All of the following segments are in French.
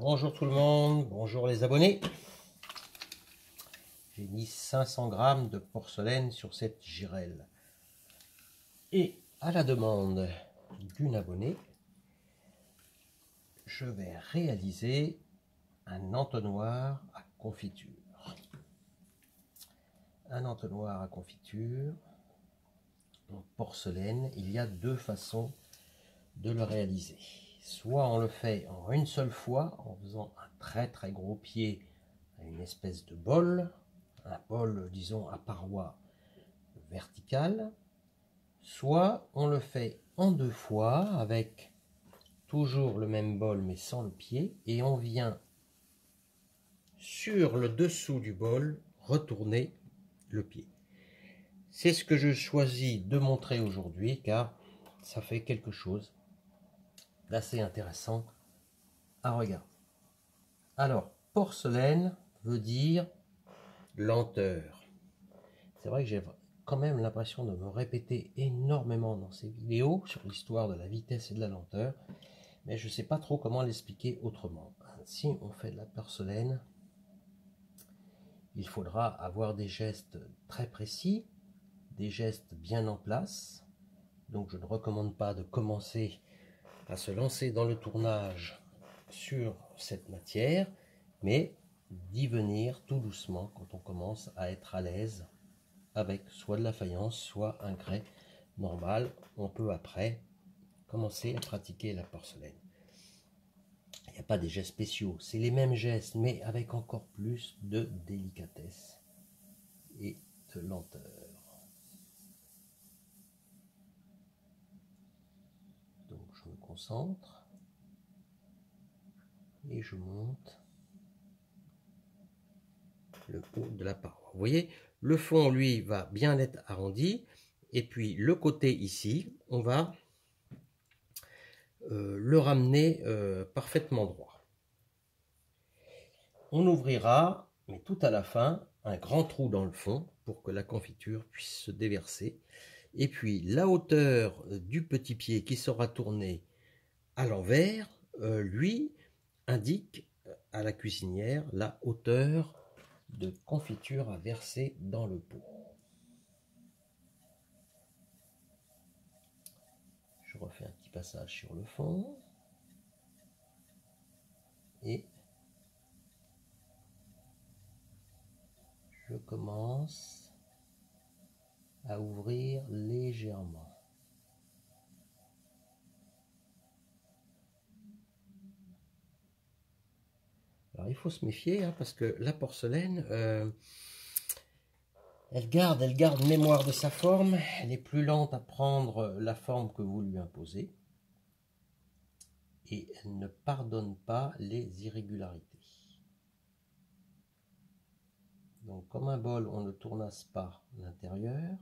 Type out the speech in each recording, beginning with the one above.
Bonjour tout le monde, bonjour les abonnés. J'ai mis 500 grammes de porcelaine sur cette girelle. Et à la demande d'une abonnée, je vais réaliser un entonnoir à confiture. Un entonnoir à confiture en porcelaine. Il y a deux façons de le réaliser. Soit on le fait en une seule fois en faisant un très gros pied à une espèce de bol, un bol disons à paroi verticale, soit on le fait en deux fois avec toujours le même bol mais sans le pied, et on vient sur le dessous du bol retourner le pied. C'est ce que je choisis de montrer aujourd'hui car ça fait quelque chose d'assez intéressant à regarder. Alors, porcelaine veut dire lenteur. C'est vrai que j'ai quand même l'impression de me répéter énormément dans ces vidéos sur l'histoire de la vitesse et de la lenteur, mais je ne sais pas trop comment l'expliquer autrement. Si on fait de la porcelaine, il faudra avoir des gestes très précis, des gestes bien en place. Donc je ne recommande pas de commencer à se lancer dans le tournage sur cette matière, mais d'y venir tout doucement quand on commence à être à l'aise avec soit de la faïence, soit un grès normal. On peut après commencer à pratiquer la porcelaine. Il n'y a pas des gestes spéciaux, c'est les mêmes gestes, mais avec encore plus de délicatesse et de lenteur. Donc je me concentre et je monte le haut de la paroi. Vous voyez, le fond, lui, va bien être arrondi, et puis le côté ici, on va le ramener parfaitement droit. On ouvrira, mais tout à la fin, un grand trou dans le fond pour que la confiture puisse se déverser. Et puis la hauteur du petit pied qui sera tourné à l'envers, lui, indique à la cuisinière la hauteur de confiture à verser dans le pot. Je refais un petit passage sur le fond et je commence à ouvrir légèrement. Alors il faut se méfier parce que la porcelaine, elle garde mémoire de sa forme. Elle est plus lente à prendre la forme que vous lui imposez. Et elle ne pardonne pas les irrégularités. Donc comme un bol, on ne tournasse pas l'intérieur,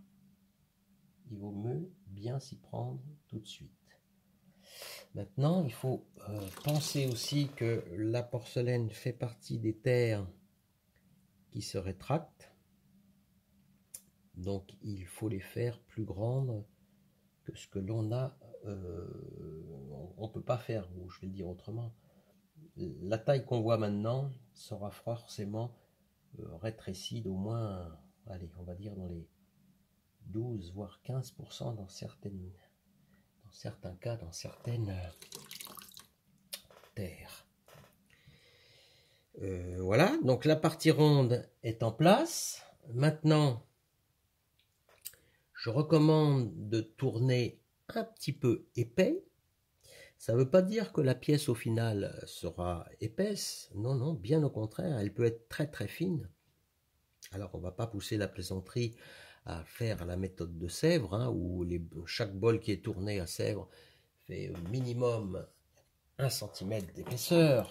il vaut mieux bien s'y prendre tout de suite. Maintenant, il faut penser aussi que la porcelaine fait partie des terres qui se rétractent. Donc il faut les faire plus grandes que ce que l'on a. On ne peut pas faire, ou je vais le dire autrement. La taille qu'on voit maintenant sera forcément rétrécie d'au moins, allez, on va dire dans les 12 voire 15% dans certains cas, dans certaines terres. Voilà, donc la partie ronde est en place. Maintenant, je recommande de tourner un petit peu épais. Ça ne veut pas dire que la pièce au final sera épaisse. Non, non, bien au contraire, elle peut être très fine. Alors on ne va pas pousser la plaisanterie à faire la méthode de Sèvres, où chaque bol qui est tourné à Sèvres fait au minimum 1 cm d'épaisseur.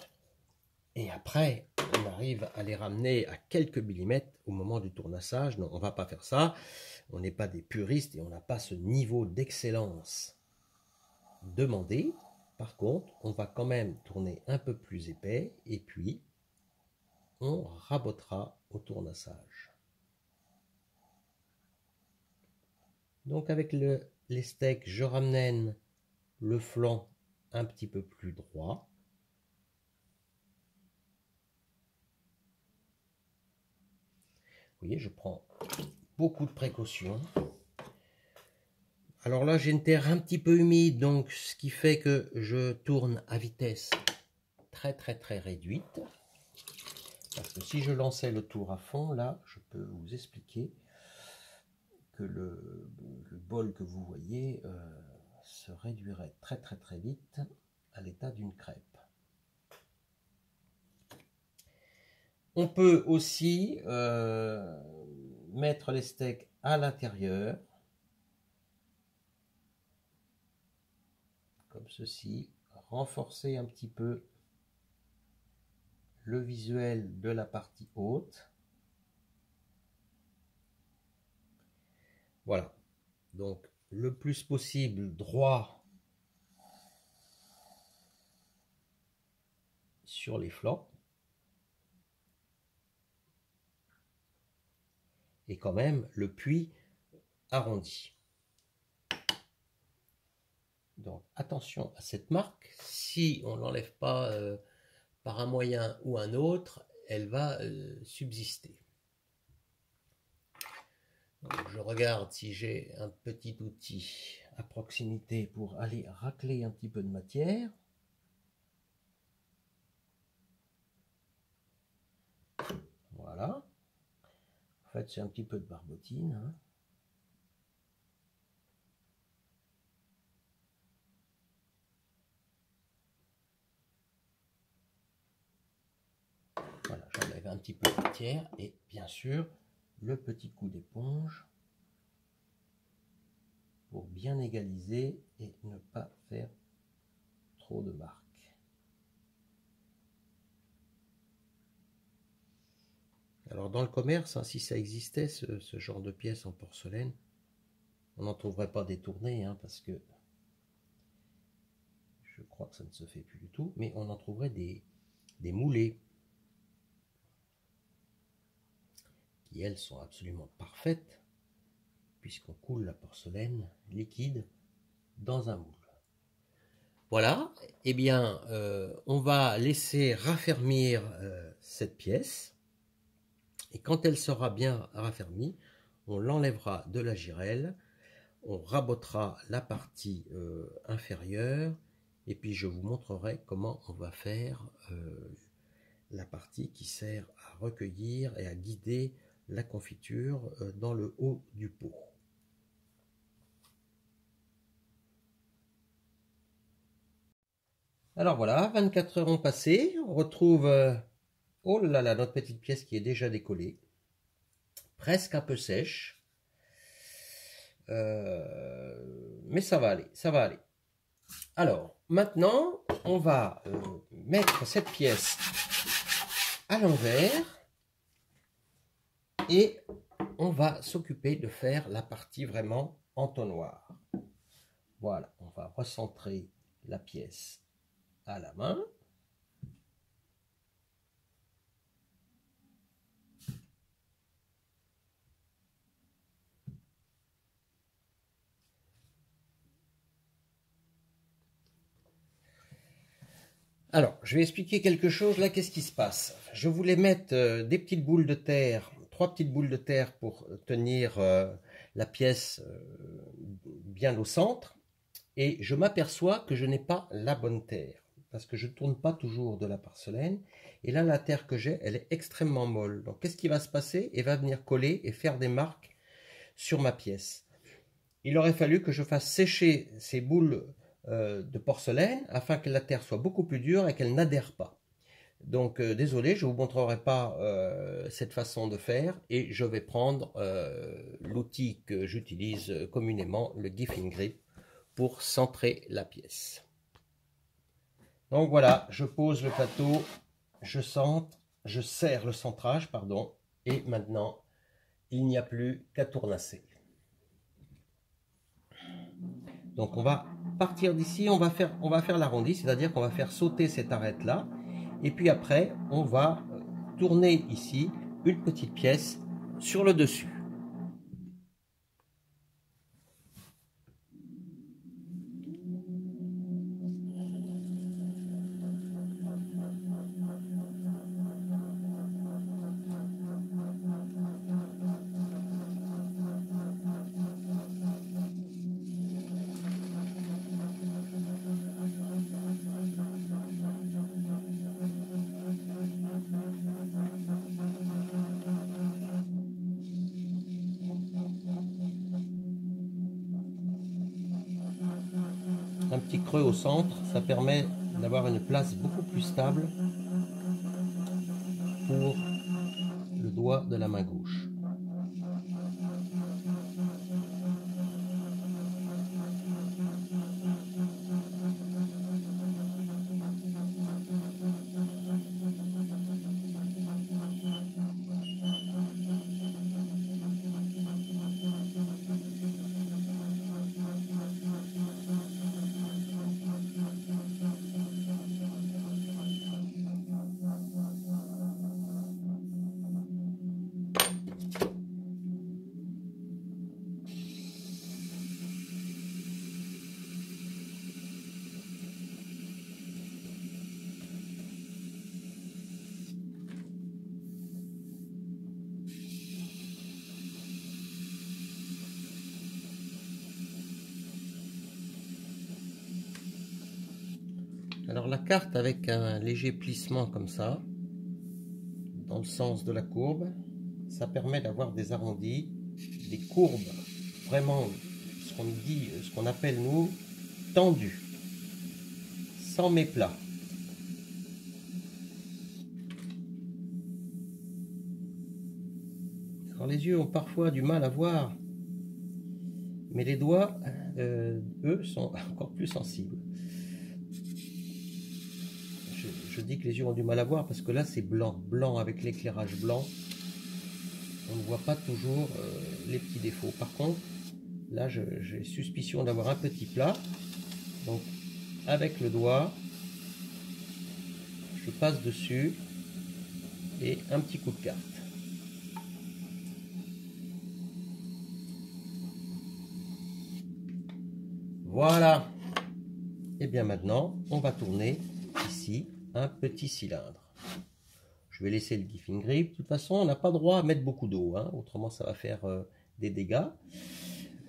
Et après, on arrive à les ramener à quelques millimètres au moment du tournassage. Non, on ne va pas faire ça. On n'est pas des puristes et on n'a pas ce niveau d'excellence demandé. Par contre, on va quand même tourner un peu plus épais et puis on rabotera au tournassage. Donc avec les steaks, je ramène le flanc un petit peu plus droit. voyez, je prends beaucoup de précautions. Alors là, j'ai une terre un petit peu humide, donc ce qui fait que je tourne à vitesse très réduite. Parce que si je lançais le tour à fond, là, je peux vous expliquer que le bol que vous voyez se réduirait très vite à l'état d'une crêpe. On peut aussi mettre les steaks à l'intérieur, comme ceci, renforcer un petit peu le visuel de la partie haute. Voilà, donc le plus possible droit sur les flancs. Et quand même le puits arrondi. Donc attention à cette marque, si on ne l'enlève pas par un moyen ou un autre, elle va subsister. Donc, je regarde si j'ai un petit outil à proximité pour aller racler un petit peu de matière. Voilà. En fait, c'est un petit peu de barbotine. Hein. Voilà, j'enlève un petit peu de matière et bien sûr le petit coup d'éponge pour bien égaliser et ne pas faire trop de marques. Alors dans le commerce, hein, si ça existait, ce genre de pièces en porcelaine, on n'en trouverait pas détournées, hein, parce que je crois que ça ne se fait plus du tout, mais on en trouverait des moulées, qui elles sont absolument parfaites, puisqu'on coule la porcelaine liquide dans un moule. Voilà, eh bien, on va laisser raffermir cette pièce, et quand elle sera bien raffermie, on l'enlèvera de la girelle, on rabotera la partie inférieure, et puis je vous montrerai comment on va faire la partie qui sert à recueillir et à guider la confiture dans le haut du pot. Alors voilà, 24 heures ont passé, on retrouve oh là là, notre petite pièce qui est déjà décollée, presque un peu sèche, mais ça va aller, ça va aller. Alors, maintenant, on va mettre cette pièce à l'envers et on va s'occuper de faire la partie vraiment entonnoir. Voilà, on va recentrer la pièce à la main. Alors, je vais expliquer quelque chose. Là, qu'est-ce qui se passe? Je voulais mettre des petites boules de terre, 3 petites boules de terre pour tenir la pièce bien au centre. Et je m'aperçois que je n'ai pas la bonne terre. Parce que je ne tourne pas toujours de la porcelaine. Et là, la terre que j'ai, elle est extrêmement molle. Donc, qu'est-ce qui va se passer? Elle va venir coller et faire des marques sur ma pièce. Il aurait fallu que je fasse sécher ces boules de porcelaine afin que la terre soit beaucoup plus dure et qu'elle n'adhère pas. Donc désolé, je ne vous montrerai pas cette façon de faire et je vais prendre l'outil que j'utilise communément, le Giffing Grip, pour centrer la pièce. Donc voilà, je pose le plateau, je serre le centrage, pardon, et maintenant il n'y a plus qu'à tournasser. Donc on va partir d'ici, on va faire l'arrondi, c'est-à-dire qu'on va faire sauter cette arête-là. Et puis après, on va tourner ici une petite pièce sur le dessus. un petit creux au centre, ça permet d'avoir une place beaucoup plus stable pour le doigt de la main gauche. Alors la carte avec un léger plissement comme ça, dans le sens de la courbe, ça permet d'avoir des arrondis, des courbes vraiment, ce qu'on appelle nous, tendues, sans méplat. Alors les yeux ont parfois du mal à voir, mais les doigts, eux, sont encore plus sensibles. Je dis que les yeux ont du mal à voir parce que là c'est blanc, blanc avec l'éclairage blanc. On ne voit pas toujours les petits défauts. Par contre, là j'ai suspicion d'avoir un petit plat. Donc avec le doigt, je passe dessus et un petit coup de carte. Voilà. Et bien maintenant, on va tourner ici un petit cylindre. Je vais laisser le Giffing Grip. De toute façon, on n'a pas droit à mettre beaucoup d'eau, hein, autrement ça va faire des dégâts.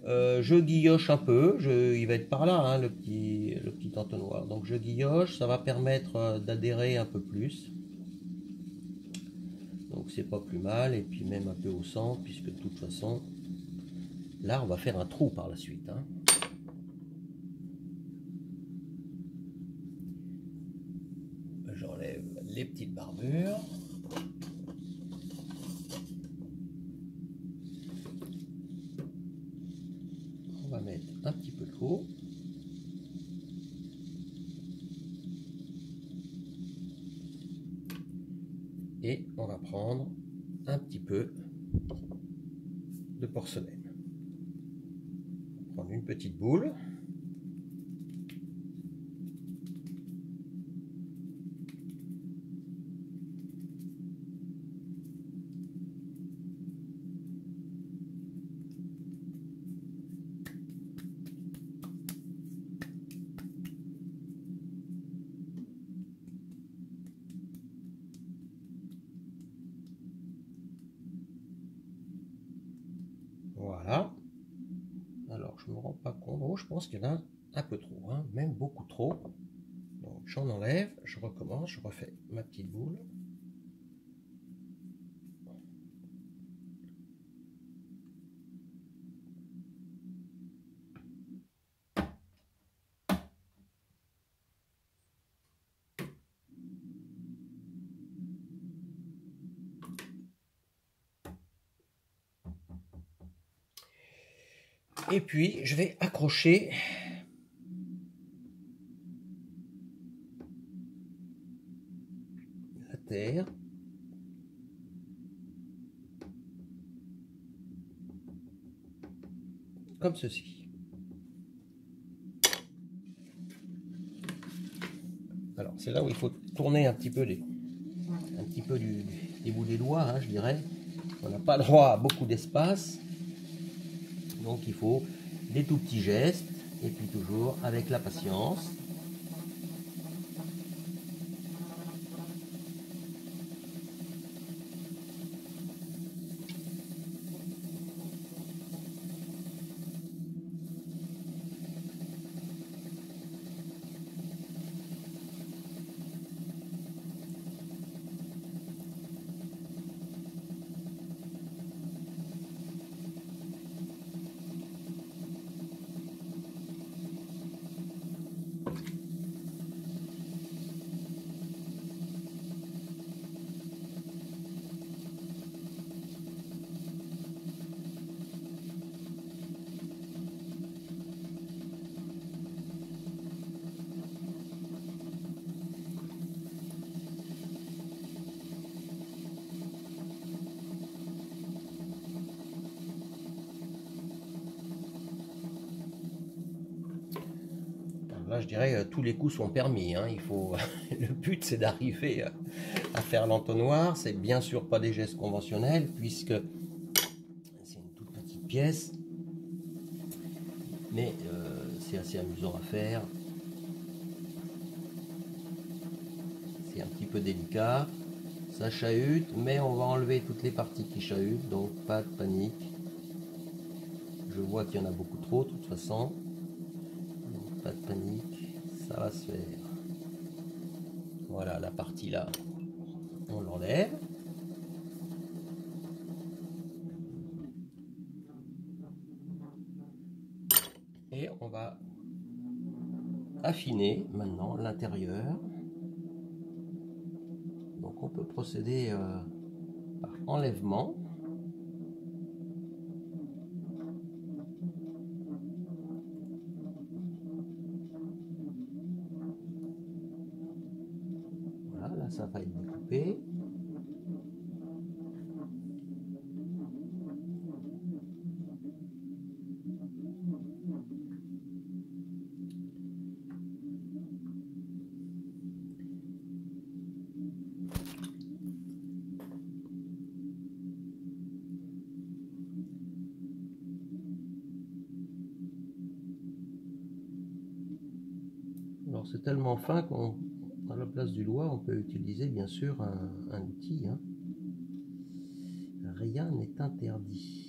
Je guilloche un peu, il va être par là, hein, le petit entonnoir. Donc je guilloche, ça va permettre d'adhérer un peu plus. Donc c'est pas plus mal, et puis même un peu au centre, puisque de toute façon, là on va faire un trou par la suite. Hein. J'enlève les petites barbures. On va mettre un petit peu d'eau. Et on va prendre un petit peu de porcelaine. On va prendre une petite boule. Voilà. Alors, je me rends pas compte. Oh, je pense qu'il y en a un peu trop, hein, même beaucoup trop. Donc, j'en enlève, je recommence, je refais ma petite boule. Et puis, je vais accrocher la terre. Comme ceci. Alors, c'est là où il faut tourner un petit peu des bouts des doigts, hein, je dirais. On n'a pas droit à beaucoup d'espace. Donc, il faut des tout petits gestes. Et puis, toujours avec la patience. Là, je dirais tous les coups sont permis. Hein. Il faut, le but, c'est d'arriver à faire l'entonnoir. C'est bien sûr pas des gestes conventionnels puisque c'est une toute petite pièce, mais c'est assez amusant à faire. C'est un petit peu délicat. Ça chahute, mais on va enlever toutes les parties qui chahutent, donc pas de panique. Je vois qu'il y en a beaucoup trop de toute façon. Donc, pas de panique, ça va se faire. Voilà, la partie là, on l'enlève. Et on va affiner maintenant l'intérieur. Donc on peut procéder par enlèvement. Voilà, là ça va être découpé. Alors c'est tellement fin qu'à la place du doigt, on peut utiliser bien sûr un outil. Hein. Rien n'est interdit.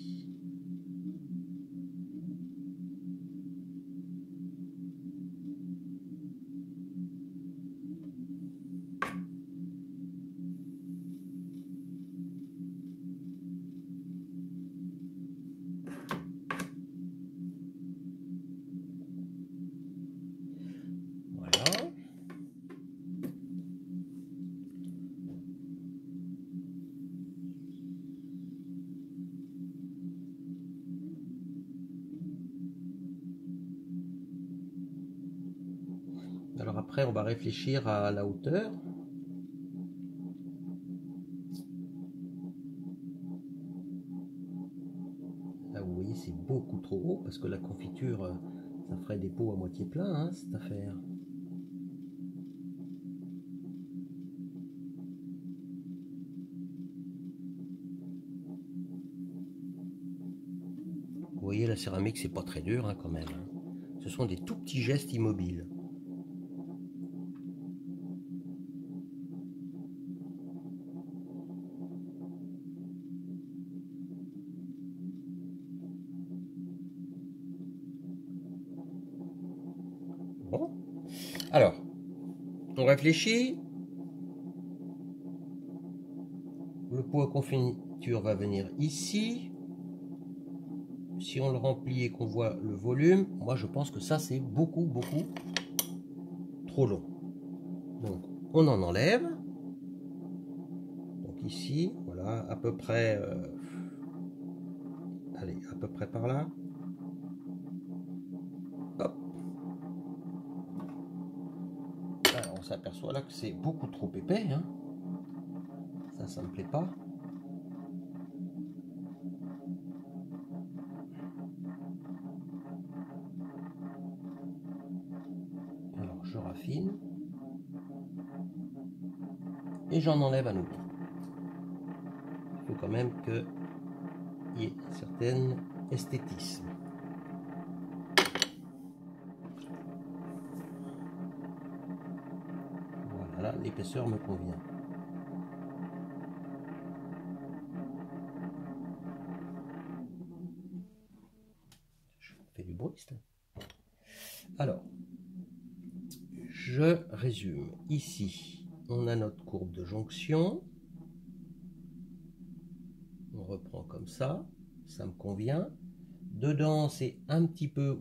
Voilà. Alors après, on va réfléchir à la hauteur. Là, vous voyez, c'est beaucoup trop haut parce que la confiture, ça ferait des pots à moitié plein, hein, cette affaire. Vous voyez, la céramique, c'est pas très dur hein, quand même. Hein. Ce sont des tout petits gestes immobiles. Bon. Alors, on réfléchit. Le pot à confiture va venir ici. Si on le remplit et qu'on voit le volume, moi je pense que ça c'est beaucoup trop long. Donc on en enlève. Donc ici, voilà, à peu près, allez, à peu près par là. Hop. Alors, on s'aperçoit là que c'est beaucoup trop épais. Hein. Ça me plaît pas. Alors je raffine. Et j'en enlève à nouveau. Il faut quand même qu'il y ait un certain esthétisme. Voilà, l'épaisseur me convient. Je fais du bruit, là. Alors, je résume. Ici, on a notre courbe de jonction. On reprend comme ça me convient. Dedans, c'est un petit peu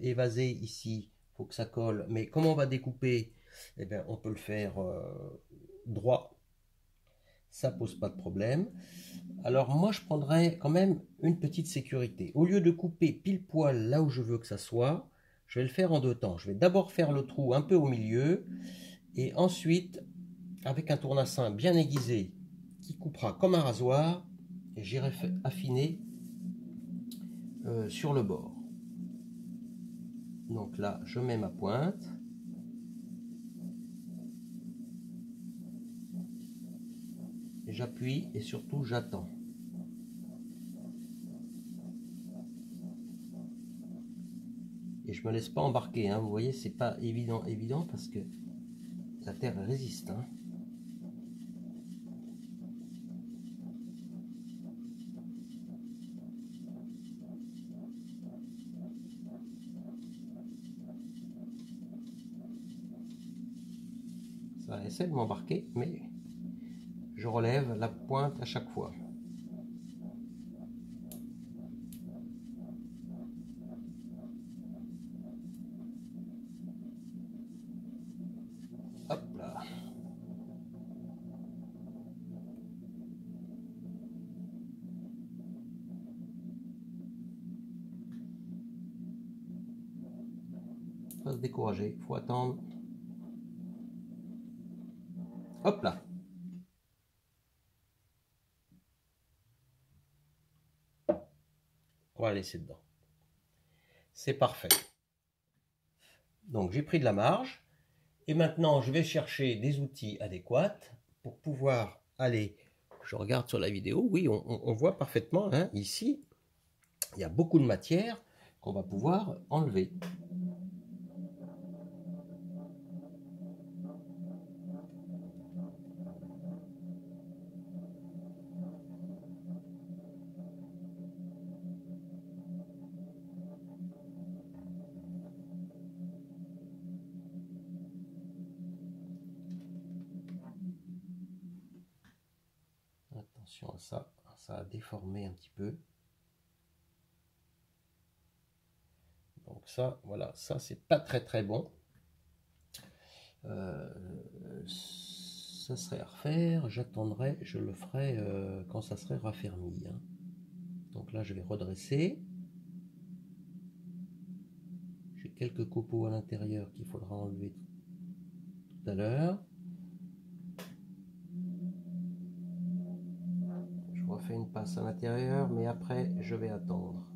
évasé ici. Il faut que ça colle. Mais comme on va découper, eh bien, on peut le faire droit. Ça pose pas de problème. Alors moi, je prendrais quand même une petite sécurité. Au lieu de couper pile poil là où je veux que ça soit, je vais le faire en deux temps. Je vais d'abord faire le trou un peu au milieu et ensuite, avec un tournessin bien aiguisé qui coupera comme un rasoir, et j'irai affiner sur le bord. Donc là, je mets ma pointe. J'appuie et surtout j'attends. Et je me laisse pas embarquer, hein. Vous voyez, c'est pas évident parce que la terre résiste, hein. Ça essaie de m'embarquer, mais je relève la pointe à chaque fois. Hop là. Pas se décourager, faut attendre. Hop là. On va la laisser dedans. C'est parfait. Donc j'ai pris de la marge. Et maintenant, je vais chercher des outils adéquats pour pouvoir aller. Je regarde sur la vidéo, oui, on voit parfaitement, hein, ici, il y a beaucoup de matière qu'on va pouvoir enlever. Attention à ça a déformé un petit peu. Donc ça, voilà, ça c'est pas très bon. Ça serait à refaire, j'attendrai, je le ferai quand ça serait raffermi, hein. Donc là je vais redresser. J'ai quelques copeaux à l'intérieur qu'il faudra enlever tout à l'heure. Je refais une passe à l'intérieur, mais après je vais attendre.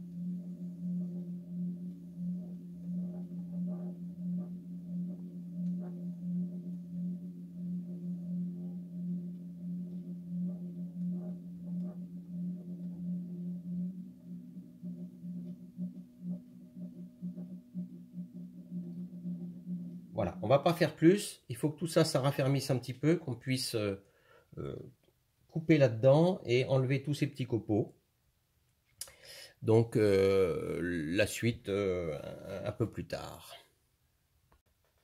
Voilà, on va pas faire plus, il faut que tout ça raffermisse un petit peu, qu'on puisse couper là-dedans et enlever tous ces petits copeaux. Donc la suite un peu plus tard.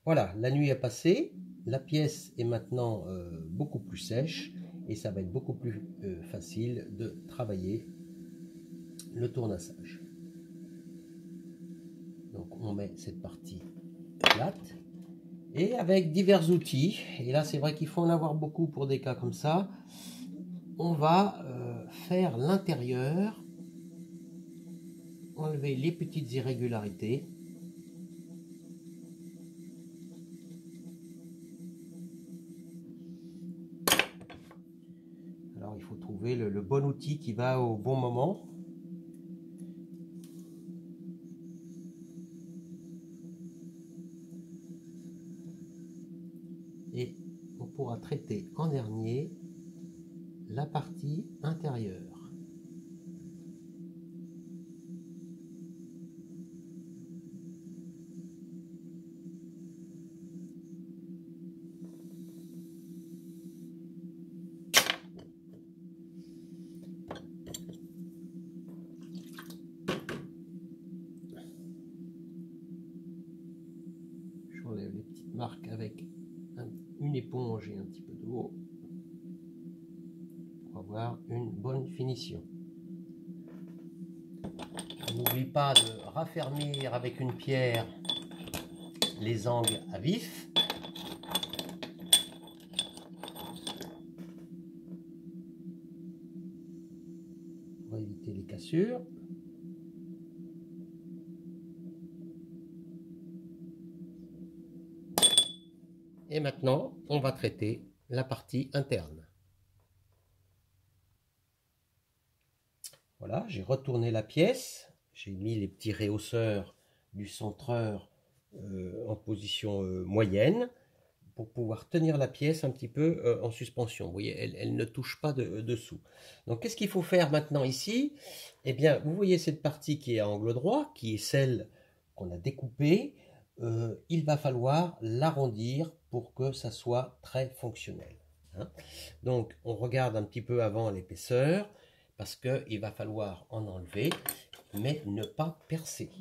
Voilà, la nuit est passée, la pièce est maintenant beaucoup plus sèche et ça va être beaucoup plus facile de travailler le tournassage. Donc on met cette partie plate et avec divers outils, et là c'est vrai qu'il faut en avoir beaucoup pour des cas comme ça, on va faire l'intérieur, enlever les petites irrégularités. Alors il faut trouver le bon outil qui va au bon moment. Et on pourra traiter en dernier la partie intérieure. J'enlève les petites marques avec une éponge et un petit peu d'eau pour avoir une bonne finition. N'oublie pas de raffermir avec une pierre les angles à vif. Pour éviter les cassures. Et maintenant, on va traiter la partie interne. Voilà, j'ai retourné la pièce, j'ai mis les petits réhausseurs du centreur en position moyenne pour pouvoir tenir la pièce un petit peu en suspension. Vous voyez, elle ne touche pas dessous. Donc qu'est-ce qu'il faut faire maintenant ici? Eh bien, vous voyez cette partie qui est à angle droit, qui est celle qu'on a découpée. Il va falloir l'arrondir pour que ça soit très fonctionnel. Hein. Donc on regarde un petit peu avant l'épaisseur, parce qu'il va falloir en enlever, mais ne pas percer.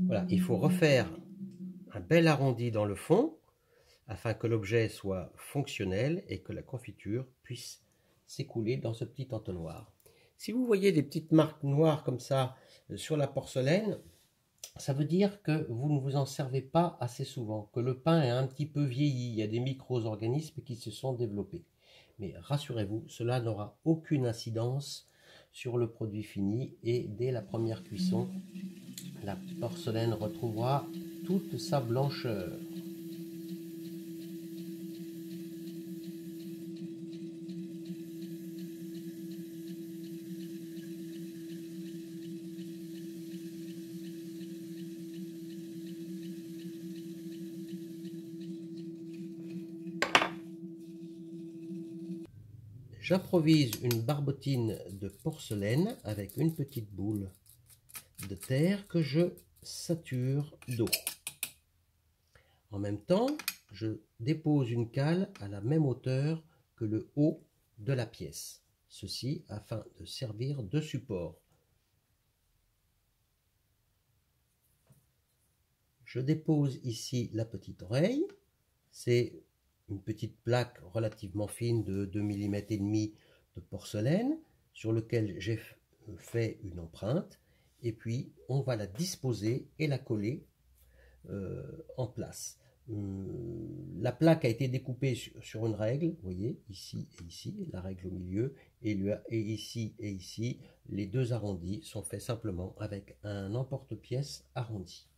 Voilà, il faut refaire un bel arrondi dans le fond afin que l'objet soit fonctionnel et que la confiture puisse s'écouler dans ce petit entonnoir. Si vous voyez des petites marques noires comme ça sur la porcelaine, ça veut dire que vous ne vous en servez pas assez souvent, que le pain est un petit peu vieilli, il y a des micro-organismes qui se sont développés. Mais rassurez-vous, cela n'aura aucune incidence sur le produit fini et dès la première cuisson, la porcelaine retrouvera toute sa blancheur. J'improvise une barbotine de porcelaine avec une petite boule de terre que je sature d'eau. En même temps, je dépose une cale à la même hauteur que le haut de la pièce. Ceci afin de servir de support. Je dépose ici la petite oreille. C'est une petite plaque relativement fine de 2 mm et demi de porcelaine sur lequel j'ai fait une empreinte. Et puis, on va la disposer et la coller en place. La plaque a été découpée sur une règle, vous voyez, ici et ici, la règle au milieu, et ici et ici, les deux arrondis sont faits simplement avec un emporte-pièce arrondi.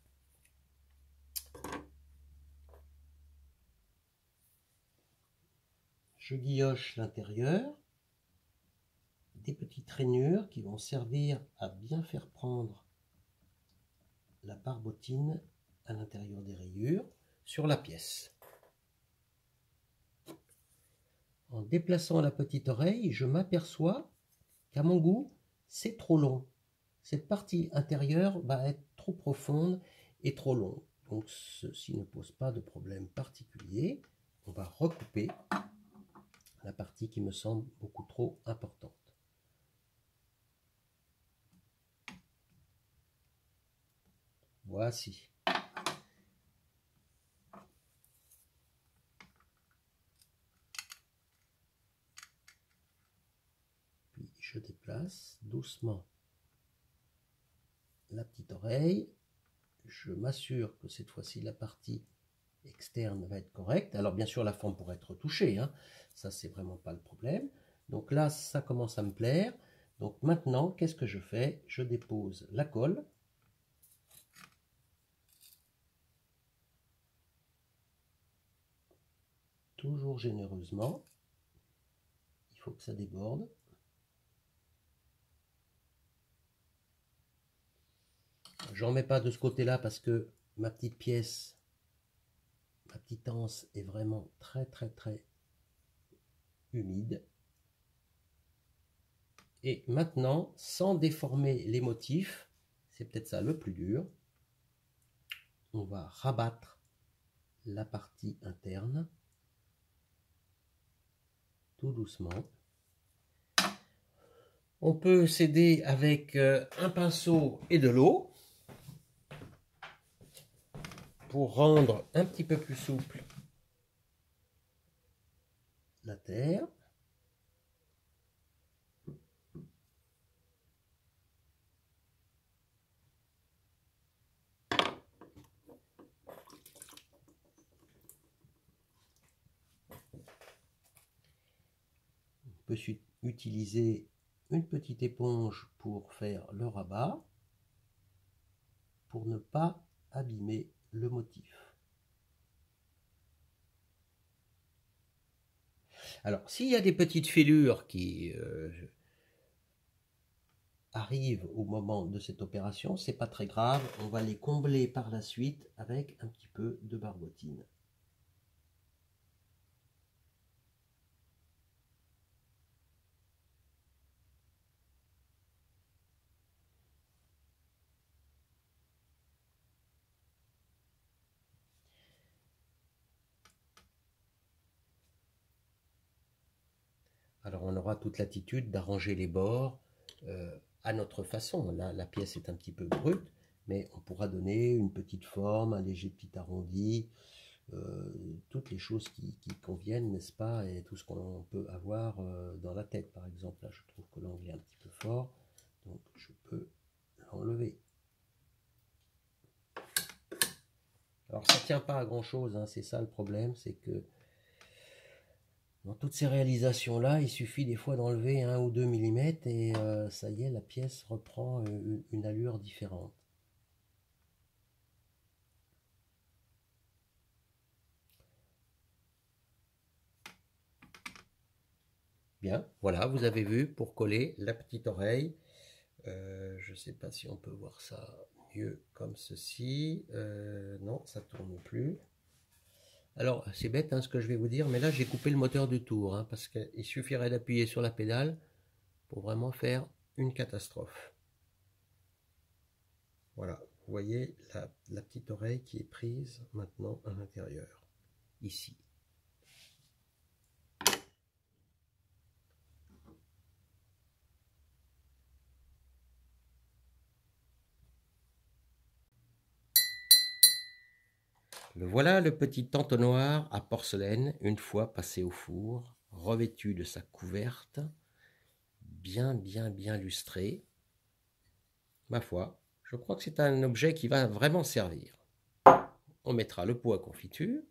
Je guilloche l'intérieur, des petites rainures qui vont servir à bien faire prendre la barbotine à l'intérieur des rayures sur la pièce. En déplaçant la petite oreille, je m'aperçois qu'à mon goût, c'est trop long. Cette partie intérieure va être trop profonde et trop longue. Donc ceci ne pose pas de problème particulier. On va recouper la partie qui me semble beaucoup trop importante. Voici. Puis je déplace doucement la petite oreille. Je m'assure que cette fois-ci la partie externe va être correcte. Alors bien sûr la forme pourrait être retouchée, hein. Ça c'est vraiment pas le problème. Donc là ça commence à me plaire. Donc maintenant qu'est-ce que je fais? Je dépose la colle. Toujours généreusement. Il faut que ça déborde. J'en mets pas de ce côté-là parce que ma petite pièce, ma petite anse est vraiment très humide. Et maintenant, sans déformer les motifs, c'est peut-être ça le plus dur, on va rabattre la partie interne tout doucement. On peut s'aider avec un pinceau et de l'eau pour rendre un petit peu plus souple la terre. peut utiliser une petite éponge pour faire le rabat, pour ne pas abîmer le motif. Alors, s'il y a des petites fêlures qui arrivent au moment de cette opération, c'est pas très grave, on va les combler par la suite avec un petit peu de barbotine. Alors on aura toute l'attitude d'arranger les bords à notre façon. Là, la pièce est un petit peu brute, mais on pourra donner une petite forme, un léger petit arrondi, toutes les choses qui conviennent, n'est-ce pas, et tout ce qu'on peut avoir dans la tête. Par exemple, là je trouve que l'angle est un petit peu fort, donc je peux l'enlever. Alors ça tient pas à grand chose, hein, c'est ça le problème, c'est que dans toutes ces réalisations-là, il suffit des fois d'enlever 1 ou 2 mm et ça y est, la pièce reprend une allure différente. Bien, voilà, vous avez vu pour coller la petite oreille. Je ne sais pas si on peut voir ça mieux comme ceci. Non, ça ne tourne plus. Alors, c'est bête hein, ce que je vais vous dire, mais là j'ai coupé le moteur du tour, hein, parce qu'il suffirait d'appuyer sur la pédale pour vraiment faire une catastrophe. Voilà, vous voyez la petite oreille qui est prise maintenant à l'intérieur, ici. Le voilà le petit entonnoir à porcelaine, une fois passé au four, revêtu de sa couverte, bien lustré. Ma foi, je crois que c'est un objet qui va vraiment servir. On mettra le pot à confiture,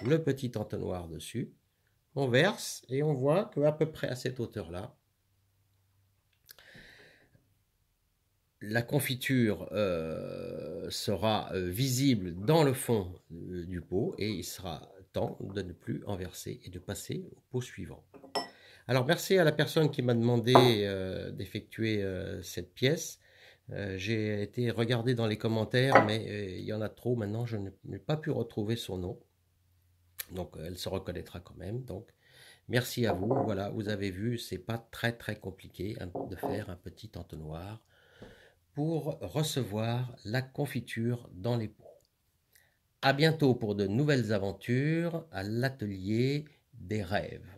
le petit entonnoir dessus, on verse et on voit qu'à peu près à cette hauteur-là, la confiture sera visible dans le fond du pot et il sera temps de ne plus en verser et de passer au pot suivant. Alors merci à la personne qui m'a demandé d'effectuer cette pièce. J'ai été regarder dans les commentaires, mais il y en a trop maintenant, je n'ai pas pu retrouver son nom. Donc elle se reconnaîtra quand même. Donc merci à vous. Voilà, vous avez vu, c'est pas très compliqué de faire un petit entonnoir pour recevoir la confiture dans les pots. À bientôt pour de nouvelles aventures à l'atelier des rêves.